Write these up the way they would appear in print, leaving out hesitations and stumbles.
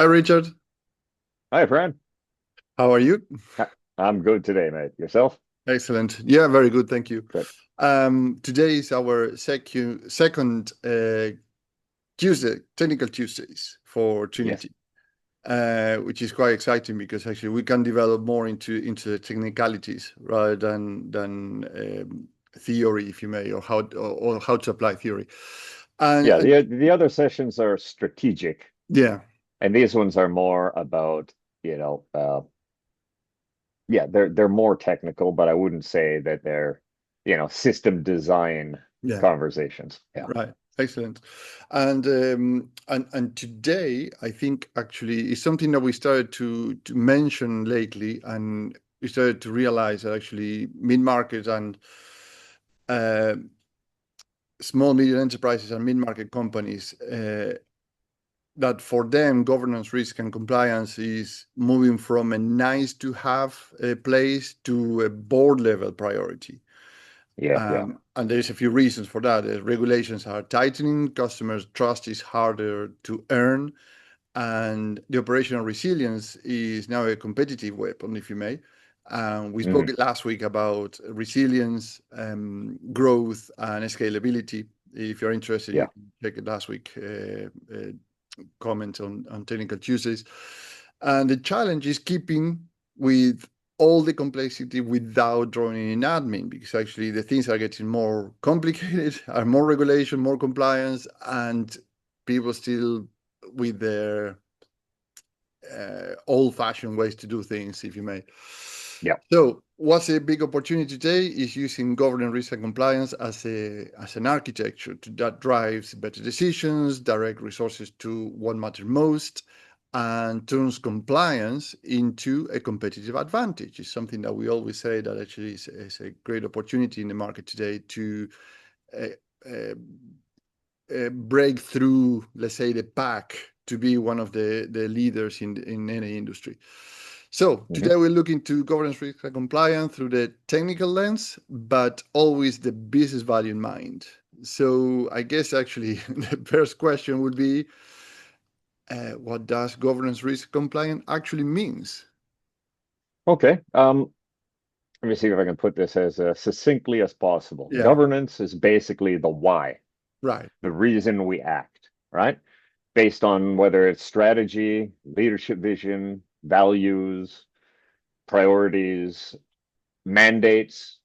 Hi, Richard. Hi, friend. How are you? I'm good today, mate. Yourself? Excellent. Yeah, very good. Thank you. Good. Today is our second Tuesday, Technical Tuesdays for Yes. Trinity, which is quite exciting because actually we can develop more into the technicalities rather than theory, if you may, or how to apply theory. Yeah, And the other sessions are strategic, yeah, and these ones are more about, yeah, they're more technical, but I wouldn't say that they're, system design yeah. conversations. Yeah. Right. Excellent. And today, I think actually is something that we started to mention lately, and we started to realize that actually mid-market and uh, small medium enterprises and mid-market companies that for them governance, risk, and compliance is moving from a nice to have place to a board level priority. Yeah, yeah. And there's a few reasons for that. Regulations are tightening, customers' trust is harder to earn, and the operational resilience is now a competitive weapon, if you may. We spoke Mm, last week about resilience, growth, and scalability. If you're interested, you yeah. can check it last week. Comment on Technical Tuesdays. And the challenge is keeping with all the complexity without drawing in admin, because actually the things are getting more complicated, are more regulation, more compliance, and people still with their old-fashioned ways to do things, if you may. Yeah. So, what's a big opportunity today is using governance, risk, and compliance as an architecture that drives better decisions, direct resources to what matters most, and turns compliance into a competitive advantage. It's something that we always say that actually is a great opportunity in the market today to uh, uh, break through, let's say, the pack to be one of the leaders in any industry. So Hmm. today we're looking to governance, risk, and compliance through the technical lens, but always the business value in mind. So I guess actually the first question would be, what does governance, risk, compliance actually means? Okay. Let me see if I can put this as succinctly as possible. Yeah, Governance is basically the why, right. the reason we act, right? Based on whether it's strategy, leadership vision, values, priorities, mandates,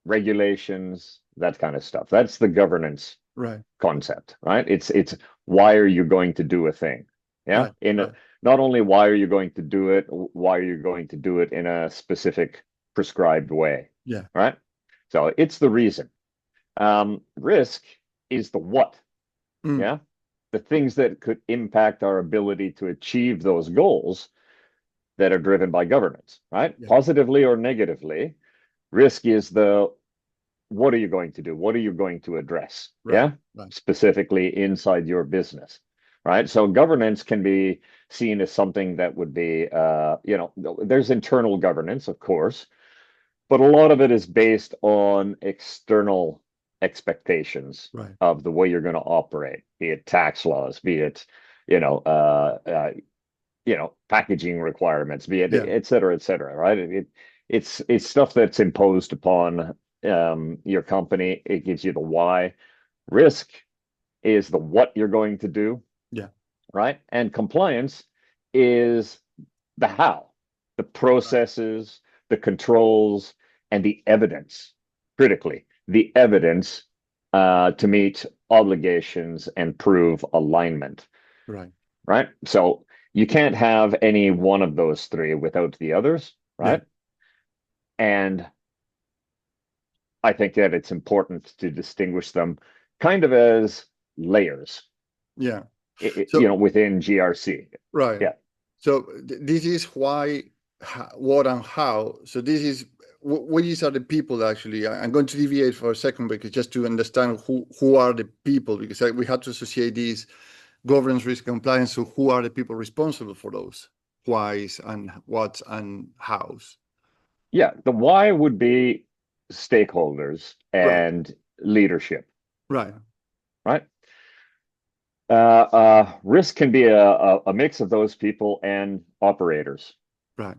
regulations, that kind of stuff. That's the governance Right, concept, right? It's why are you going to do a thing? Yeah. right, In a, right. not only why are you going to do it, why are you going to do it in a specific prescribed way, Yeah, right? So it's the reason. Risk is the what. mm, Yeah. The things that could impact our ability to achieve those goals that are driven by governance, right? yeah, Positively or negatively. Risk is the what are you going to do? What are you going to address? right, Yeah, right. specifically inside your business, right? So governance can be seen as something that would be, there's internal governance, of course, but a lot of it is based on external expectations Right. of the way you're going to operate, be it tax laws, be it, you know, uh, uh, packaging requirements, be it, Yeah, et cetera, right? It's stuff that's imposed upon your company. It gives you the why. Risk is the what you're going to do, yeah. right? And compliance is the how, the Right, processes, the controls, and the evidence, critically, the evidence to meet obligations and prove alignment, right. right? So you can't have any one of those three without the others, Yeah, right? And I think that it's important to distinguish them kind of as layers, yeah. So within GRC. right. Yeah. So this is why, what, and how. So this is these are the people actually. I'm going to deviate for a second because just to understand who are the people, because we had to associate these governance, risk, compliance. So who are the people responsible for those whys and whats and hows? Yeah. The why would be stakeholders Right. and leadership, Right. right? Risk can be a mix of those people and operators, Right.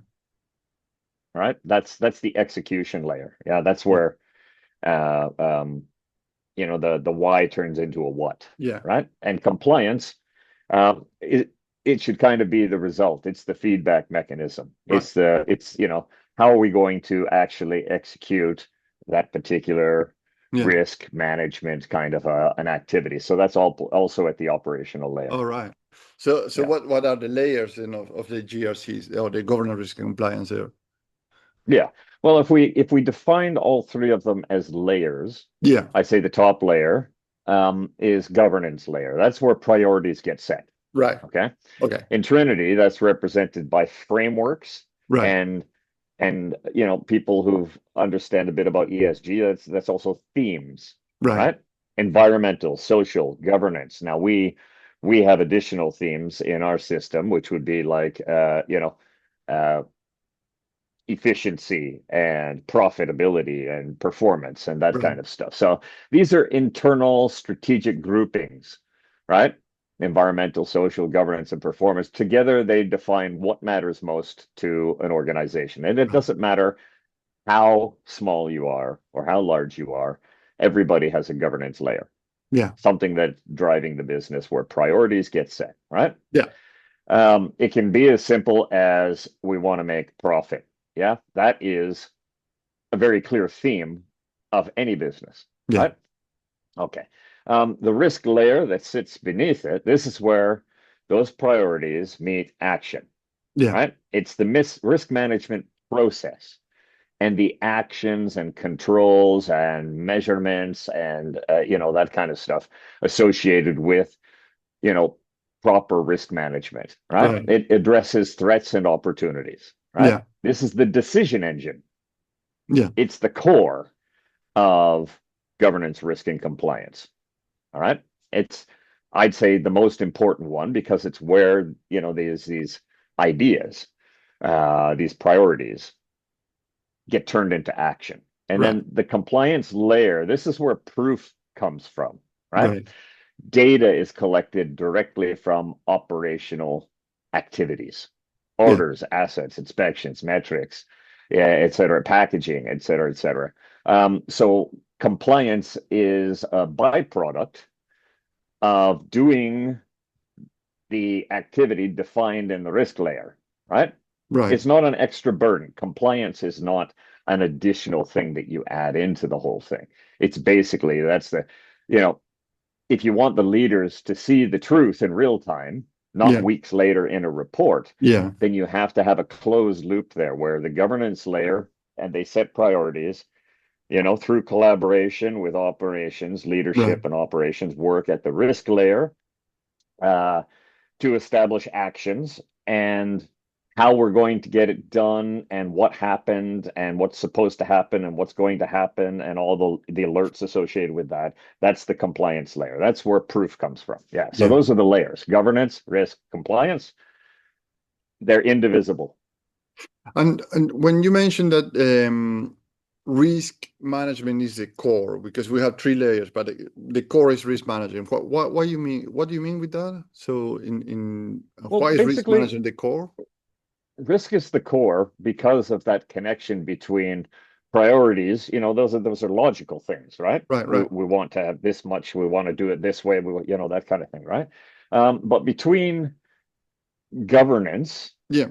right? That's the execution layer. Yeah, that's Yeah. where uh, um, the why turns into a what, Yeah. right? And compliance, it should kind of be the result. It's the feedback mechanism. Right. It's how are we going to actually execute that particular Yeah. risk management kind of an activity. So that's all also at the operational layer. All right. So Yeah. what are the layers then of the GRCs or the governance risk and compliance there? Yeah. Well, if we defined all three of them as layers, Yeah. I say the top layer is governance layer. That's where priorities get set. Right. Okay. Okay. In Trinity, that's represented by frameworks Right. and people who understand a bit about ESG. That's also themes, Right. right? Environmental, social, governance. Now we have additional themes in our system, which would be like uh, efficiency and profitability and performance and that Right. kind of stuff. So these are internal strategic groupings, right? Environmental, social, governance, and performance. Together, they define what matters most to an organization. And it Right. doesn't matter how small you are or how large you are, everybody has a governance layer, Yeah. something that's driving the business where priorities get set, right? Yeah. It can be as simple as we want to make profit. Yeah, that is a very clear theme of any business, Yeah. right? Okay. The risk layer that sits beneath it, this is where those priorities meet action, Yeah. right? It's the risk management process and the actions and controls and measurements and that kind of stuff associated with you know, proper risk management, right? Right. It addresses threats and opportunities, right? Yeah. This is the decision engine. Yeah. It's the core of governance, risk, and compliance. All right. It's, I'd say, the most important one because it's where, these ideas, these priorities get turned into action. And Right. then the compliance layer, this is where proof comes from, right? Right. Data is collected directly from operational activities, Yeah. orders, assets, inspections, metrics, yeah, et cetera, packaging, et cetera, et cetera. So compliance is a byproduct of doing the activity defined in the risk layer, right? Right. It's not an extra burden. Compliance is not an additional thing that you add into the whole thing. It's basically that's the, you know, if you want the leaders to see the truth in real time, not Yeah. weeks later in a report, Yeah. then you have to have a closed loop there where the governance layer and they set priorities, through collaboration with operations, Right. leadership and operations work at the risk layer uh, to establish actions and how we're going to get it done and what happened and what's supposed to happen and what's going to happen and all the alerts associated with that. That's the compliance layer. That's where proof comes from. Yeah. So Yeah. those are the layers: governance, risk, compliance. They're indivisible. And when you mentioned that risk management is the core, because we have three layers, but the core is risk management. What you mean? What do you mean with that? So in Well, why is risk basically, management the core? risk is the core because of that connection between priorities. Those are logical things, right? Right. we, Right. we want to have this much, we want to do it this way, that kind of thing, right? But between governance Yeah.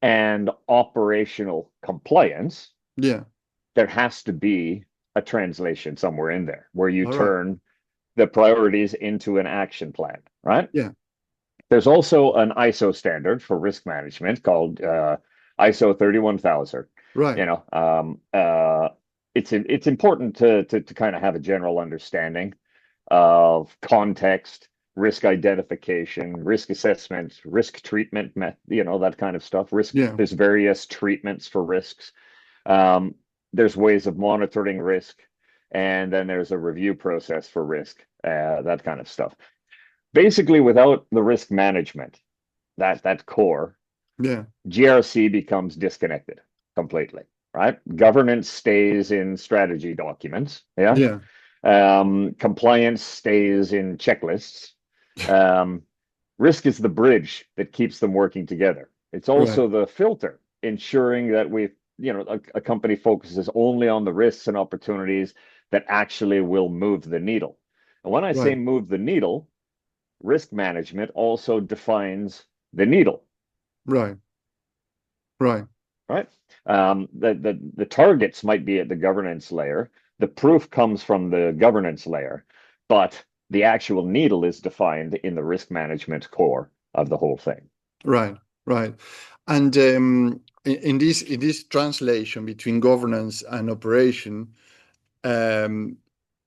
and operational compliance, Yeah. there has to be a translation somewhere in there where you All right. turn the priorities into an action plan, right? Yeah. There's also an ISO standard for risk management called ISO 31000. Right. You know, it's important to kind of have a general understanding of context, risk identification, risk assessment, risk treatment, that kind of stuff. Yeah. There's various treatments for risks. Um, there's ways of monitoring risk, and then there's a review process for risk, that kind of stuff. Basically, without the risk management, that core, Yeah. GRC becomes disconnected completely, right? Governance stays in strategy documents, yeah. Yeah. Compliance stays in checklists, Risk is the bridge that keeps them working together. It's Right. also the filter, ensuring that a company focuses only on the risks and opportunities that actually will move the needle. And when I say Right. move the needle, risk management also defines the needle, Right. Right. right? The targets might be at the governance layer. The proof comes from the governance layer, but the actual needle is defined in the risk management core of the whole thing. Right. Right. And in this translation between governance and operation, um,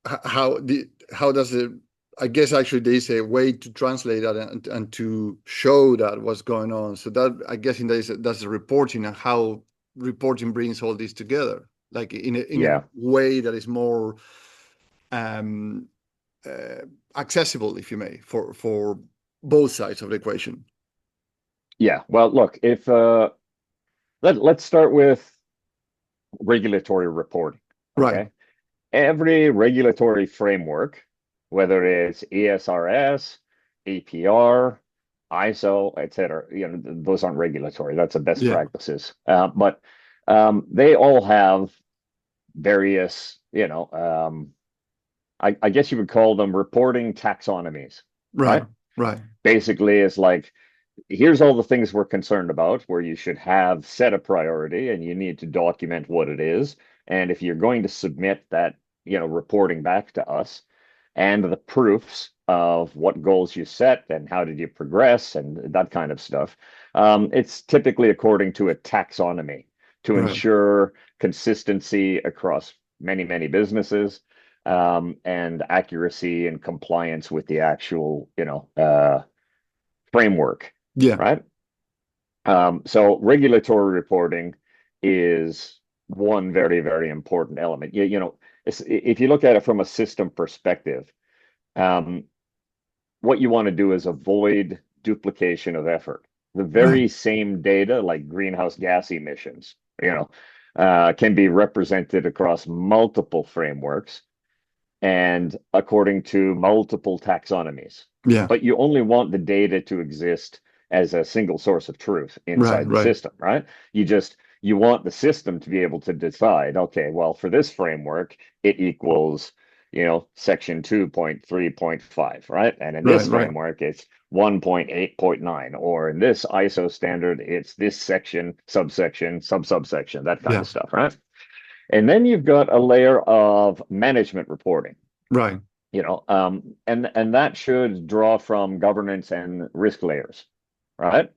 how does it? I guess actually there is a way to translate that and to show that what's going on. So that I guess that's the reporting and how reporting brings all this together, like in a Yeah, way that is more um, uh, accessible, if you may, for both sides of the equation. yeah. Well, look, if let's start with regulatory reporting. Right. Okay. Every regulatory framework, whether it's ESRS, APR, ISO, et cetera, those aren't regulatory. That's a best Yeah. practices. But they all have various, I guess you would call them reporting taxonomies, Right. right? Right. Basically, it's like, here's all the things we're concerned about where you should have set a priority and you need to document what it is. And if you're going to submit that, reporting back to us and the proofs of what goals you set and how did you progress and that kind of stuff, it's typically according to a taxonomy to Right. ensure consistency across many, many businesses, and accuracy and compliance with the actual, framework, Yeah. right? So regulatory reporting is one very, very important element. If you look at it from a system perspective, um, what you want to do is avoid duplication of effort. The Right. very same data, like greenhouse gas emissions, can be represented across multiple frameworks and according to multiple taxonomies. Yeah. But you only want the data to exist as a single source of truth Right. inside the Right. system, right? You want the system to be able to decide, okay, well, for this framework, it equals, section 2.3.5, right? And in Right. this Right. framework, it's 1.8.9, or in this ISO standard, it's this section, subsection, subsection, that kind Yeah. of stuff, right? And then you've got a layer of management reporting, Right. and that should draw from governance and risk layers, right?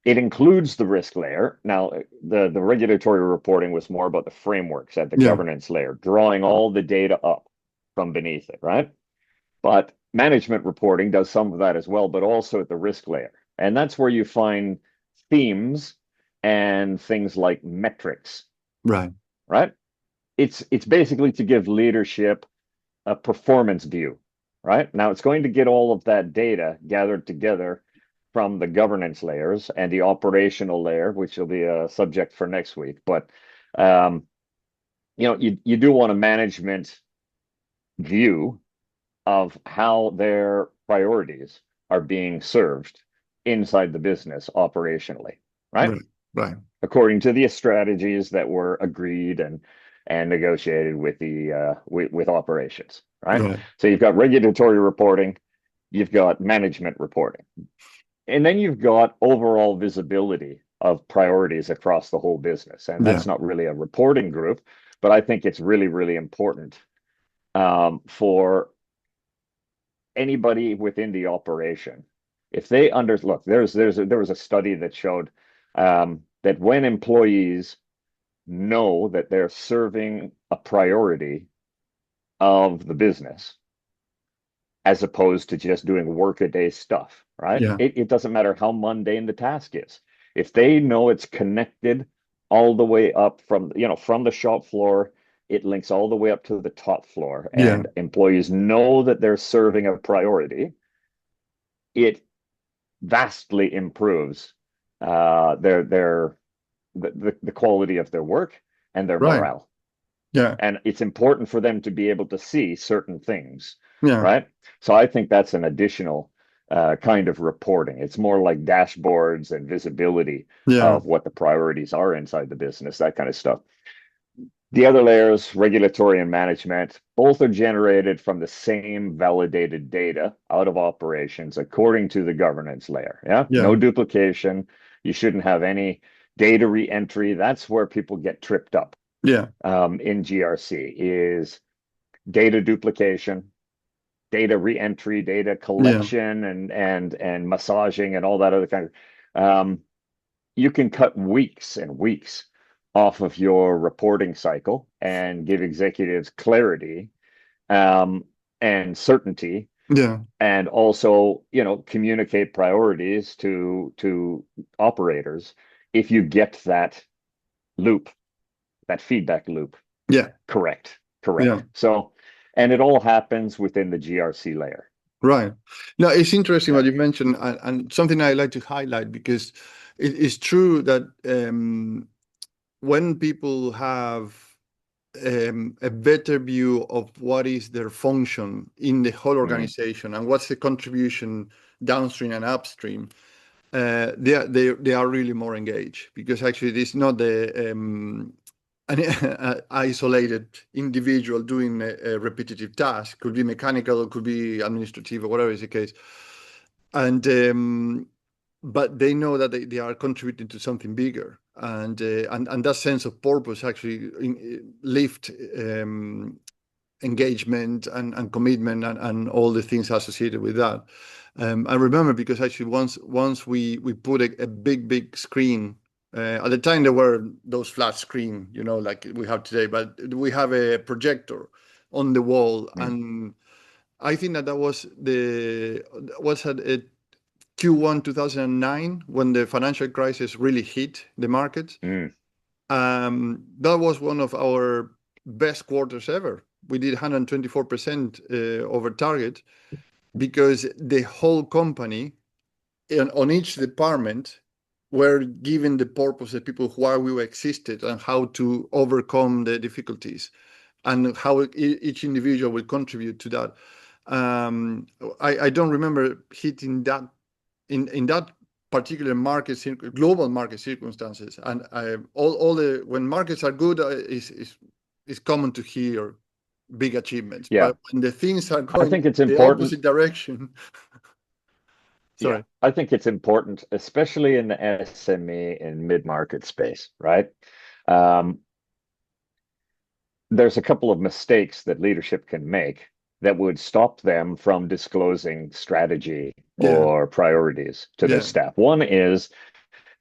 It includes the risk layer. Now, the regulatory reporting was more about the frameworks at the Yeah. governance layer, drawing all the data up from beneath it, right? But management reporting does some of that as well, but also at the risk layer. And that's where you find themes and things like metrics, Right. right? It's basically to give leadership a performance view, right? Now it's going to get all of that data gathered together from the governance layers and the operational layer, which will be a subject for next week. But um, you do want a management view of how their priorities are being served inside the business operationally, right? Right. Right. According to the strategies that were agreed and negotiated with the with operations, right? Right. So you've got regulatory reporting, you've got management reporting, and then you've got overall visibility of priorities across the whole business. And Yeah. that's not really a reporting group, but I think it's really, really important, for anybody within the operation. If they look, there was a study that showed, that when employees know that they're serving a priority of the business as opposed to just doing workaday stuff, right? Yeah. It doesn't matter how mundane the task is. If they know it's connected all the way up from the shop floor, it links all the way up to the top floor, Yeah. and employees know that they're serving a priority, it vastly improves their the quality of their work and their Right. morale. Yeah. And it's important for them to be able to see certain things, Yeah. right? So I think that's an additional kind of reporting. It's more like dashboards and visibility Yeah. of what the priorities are inside the business, that kind of stuff. The other layers, regulatory and management, both are generated from the same validated data out of operations according to the governance layer. Yeah, Yeah. no duplication. You shouldn't have any data re-entry. That's where people get tripped up Yeah. in GRC is data duplication, data re-entry, data Yeah. collection, and massaging and all that other kind of. You can cut weeks and weeks off of your reporting cycle and give executives clarity um, and certainty, Yeah. and also, communicate priorities to operators if you get that loop, that feedback loop Yeah. correct. Yeah. Correct. So, and it all happens within the GRC layer. Right. No, it's interesting Yeah. what you mentioned, and something I like to highlight because it is true that when people have a better view of what is their function in the whole Mm, organization and what's the contribution downstream and upstream, they are really more engaged because actually it is not an isolated individual doing a repetitive task. Could be mechanical, could be administrative, or whatever is the case. And but they know that they are contributing to something bigger, and that sense of purpose actually lift engagement and commitment and all the things associated with that. I remember because actually once we put a big screen. At the time there were those flat screen, like we have today, but we have a projector on the wall, mm, and I think that was at Q1 2009 when the financial crisis really hit the market. mm. That was one of our best quarters ever. We did 124% over target because the whole company on each department were given the purpose, the people why we existed and how to overcome the difficulties and how each individual will contribute to that. I don't remember hitting that in that particular global market circumstances, and all the when markets are good, is common to hear big achievements, Yeah. but when the things are I going think it's the important. opposite direction. Yeah. Sorry. I think it's important, especially in the SME and mid-market space, right? Um, there's a couple of mistakes that leadership can make that would stop them from disclosing strategy Yeah. or priorities to their Yeah. staff. One is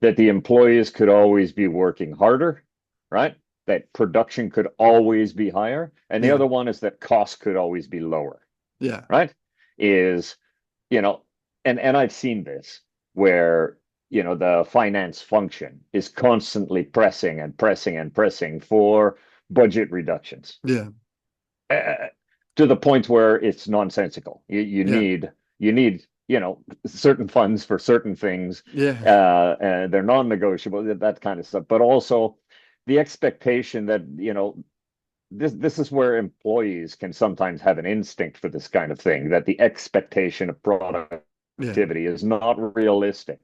that the employees could always be working harder, right? That production could always be higher. And the Yeah. other one is that costs could always be lower, Yeah. right? Is, you know, and I've seen this where, the finance function is constantly pressing and pressing and pressing for budget reductions Yeah. uh, to the point where it's nonsensical. You Yeah. need certain funds for certain things, Yeah. and they're non-negotiable, that kind of stuff. But also the expectation that this is where employees can sometimes have an instinct for this kind of thing, that the expectation of Yeah. productivity is not realistic.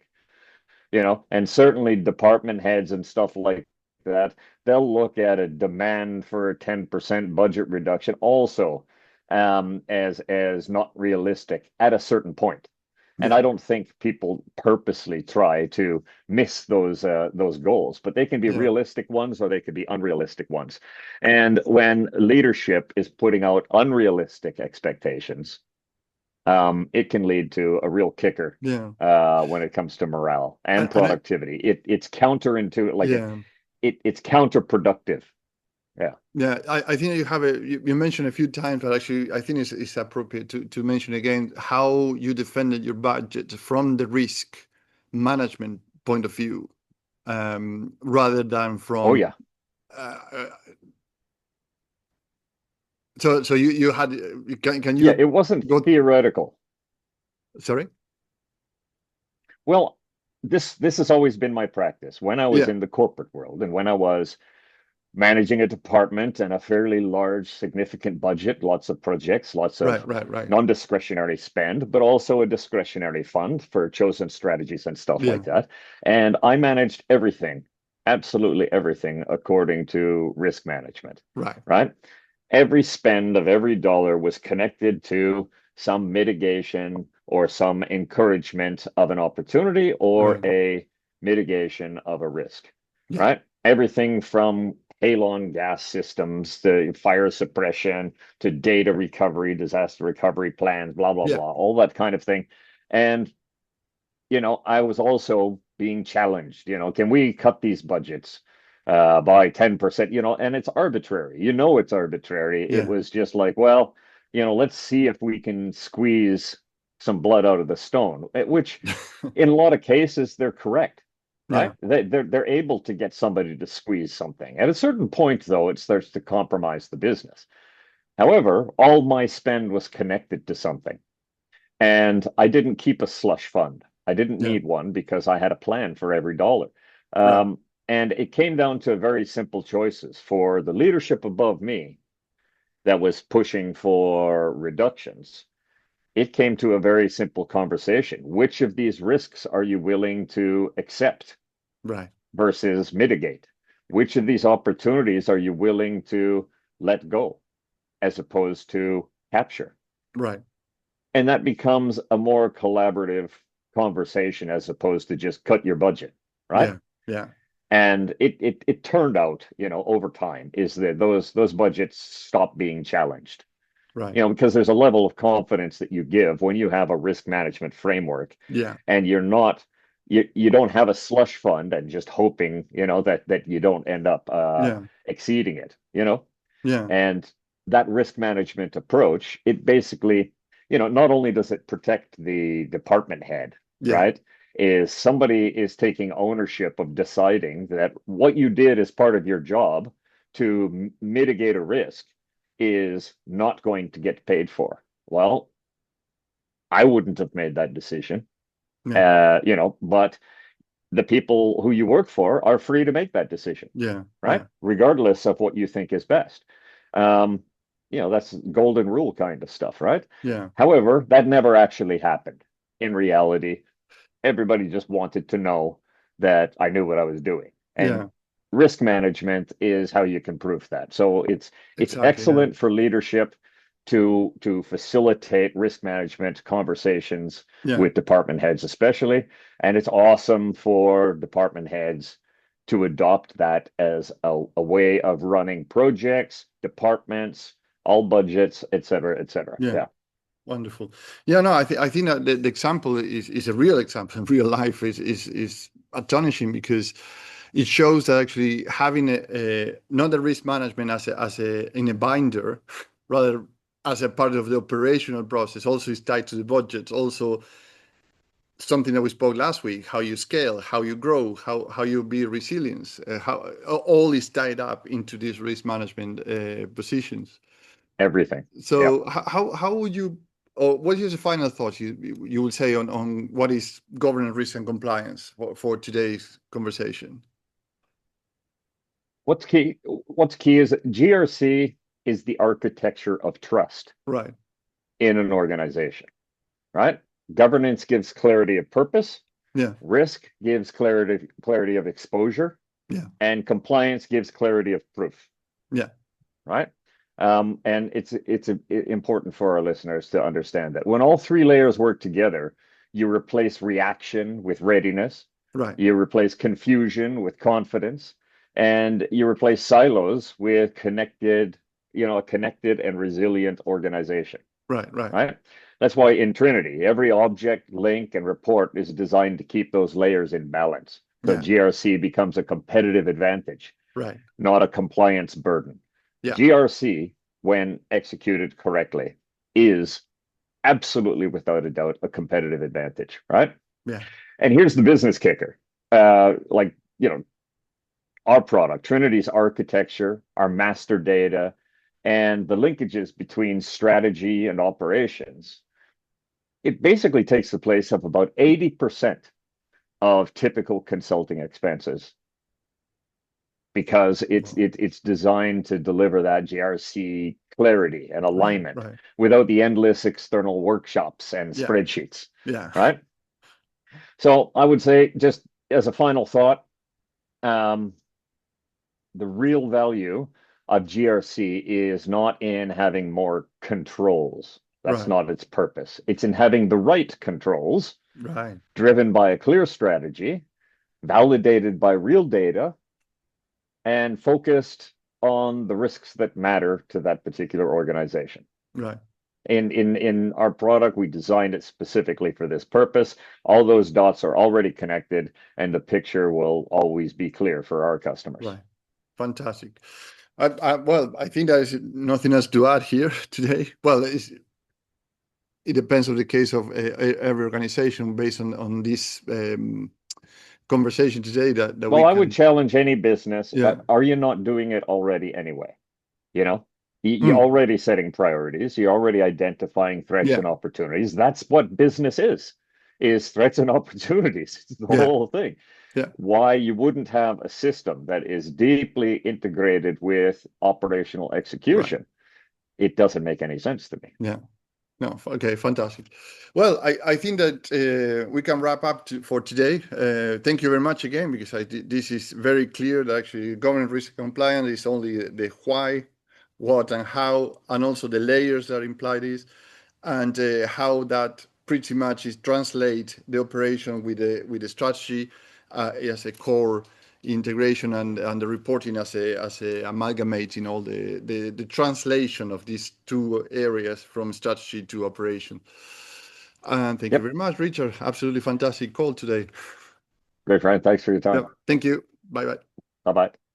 And certainly department heads and stuff like that, they'll look at a demand for a 10% budget reduction also as not realistic at a certain point. And Yeah. I don't think people purposely try to miss those goals, but they can be Yeah. realistic ones or they could be unrealistic ones. And when leadership is putting out unrealistic expectations, it can lead to a real kicker Yeah. when it comes to morale and And productivity. It's counterintuitive, like yeah. it's counterproductive. Yeah. Yeah, I think you mentioned a few times, but actually I think it's appropriate to mention again how you defended your budget from the risk management point of view, rather than Oh from yeah. uh, uh, so you had can Yeah. you It wasn't go, theoretical. sorry? Well, this has always been my practice when I was Yeah. in the corporate world and when I was managing a department and a fairly large, significant budget, lots of projects, lots of right. non-discretionary spend, but also a discretionary fund for chosen strategies and stuff Yeah, like that. And I managed everything, absolutely everything, according to risk management, right, right? Every spend of every dollar was connected to some mitigation or some encouragement of an opportunity or right. a mitigation of a risk, Yeah, right? Everything from halon gas systems to fire suppression to data recovery, disaster recovery plans, blah, blah, yeah, blah, all that kind of thing. And, I was also being challenged, can we cut these budgets by 10%, and it's arbitrary. It's arbitrary. It yeah, was just like, well, let's see if we can squeeze some blood out of the stone, which in a lot of cases, they're correct, yeah, right? They're able to get somebody to squeeze something. At a certain point, though, it starts to compromise the business. However, all my spend was connected to something. And I didn't keep a slush fund. I didn't yeah. need one because I had a plan for every dollar. Right, And it came down to very simple choices for the leadership above me that was pushing for reductions. It came to a very simple conversation. Which of these risks are you willing to accept right, versus mitigate? Which of these opportunities are you willing to let go as opposed to capture? right. And that becomes a more collaborative conversation as opposed to just cut your budget, right? Yeah, yeah, And it turned out, over time, is that those budgets stop being challenged. right. Because there's a level of confidence that you give when you have a risk management framework Yeah, and you don't have a slush fund and just hoping, that you don't end up yeah, exceeding it, yeah, and that risk management approach, it basically, not only does it protect the department head, yeah, right? Is somebody is taking ownership of deciding that what you did as part of your job to mitigate a risk is not going to get paid for. Well, I wouldn't have made that decision, yeah, but the people who you work for are free to make that decision, yeah, right? yeah, Regardless of what you think is best. Um, that's golden rule kind of stuff, right? yeah, However, that never actually happened. In reality, everybody just wanted to know that I knew what I was doing. And yeah. risk management is how you can prove that. So it's Exactly. Yeah, excellent for leadership to facilitate risk management conversations yeah, with department heads, especially. And it's awesome for department heads to adopt that as a way of running projects, departments, all budgets, et cetera, et cetera. yeah. Yeah, Wonderful. Yeah, no, I think that the example is a real example in real life is astonishing because it shows that actually having not the risk management as a in a binder, rather as a part of the operational process, also is tied to the budget. Also, something that we spoke last week: how you scale, how you grow, how you be resilient. How all is tied up into these risk management positions. everything. Yeah. So how would you, or what is the final thought you would say on what is governance, risk, and compliance for today's conversation? What's key is that GRC is the architecture of trust Right. in an organization, right? Governance gives clarity of purpose, Yeah. risk gives clarity of exposure, Yeah. and compliance gives clarity of proof, Yeah. right? And it's important for our listeners to understand that when all three layers work together, you replace reaction with readiness, Right. you replace confusion with confidence, and you replace silos with a connected and resilient organization, Right. Right. right? That's why in Trinity, every object, link, and report is designed to keep those layers in balance. So Yeah. GRC becomes a competitive advantage, Right. not a compliance burden. Yeah. GRC, when executed correctly, is absolutely without a doubt a competitive advantage, right? Yeah. And here's the business kicker. Like, our product, Trinity's architecture, our master data, and the linkages between strategy and operations, it basically takes the place of about 80% of typical consulting expenses because it's designed to deliver that GRC clarity and alignment Right. without the endless external workshops and Yeah. spreadsheets, Yeah. right? So I would say, just as a final thought, the real value of GRC is not in having more controls. That's Right. not its purpose. It's in having the right controls Right. driven by a clear strategy, validated by real data, and focused on the risks that matter to that particular organization. Right. In our product, we designed it specifically for this purpose. All those dots are already connected, and the picture will always be clear for our customers. Right. Fantastic. Well, I think there is nothing else to add here today. Well, it depends on the case of every organization based on this conversation today that Well, we I can. would challenge any business. Yeah. Are you not doing it already anyway? You know, you're already setting priorities. You're already identifying threats Yeah. and opportunities. That's what business is threats and opportunities. It's the Yeah. whole thing. Yeah. Why you wouldn't have a system that is deeply integrated with operational execution? It doesn't make any sense to me. Yeah. No. Okay. Fantastic. Well, I think that we can wrap up for today. Thank you very much again, because this is very clear that actually governance risk compliance is only the why, what, and how, and also the layers that imply this, and how that pretty much is translate the operation with the strategy as a core integration, and the reporting as a amalgamating all the translation of these two areas from strategy to operation. And thank you very much, Richard. Absolutely fantastic call today. Great, Brian. Thanks for your time. Yeah, thank you. Bye bye. Bye bye.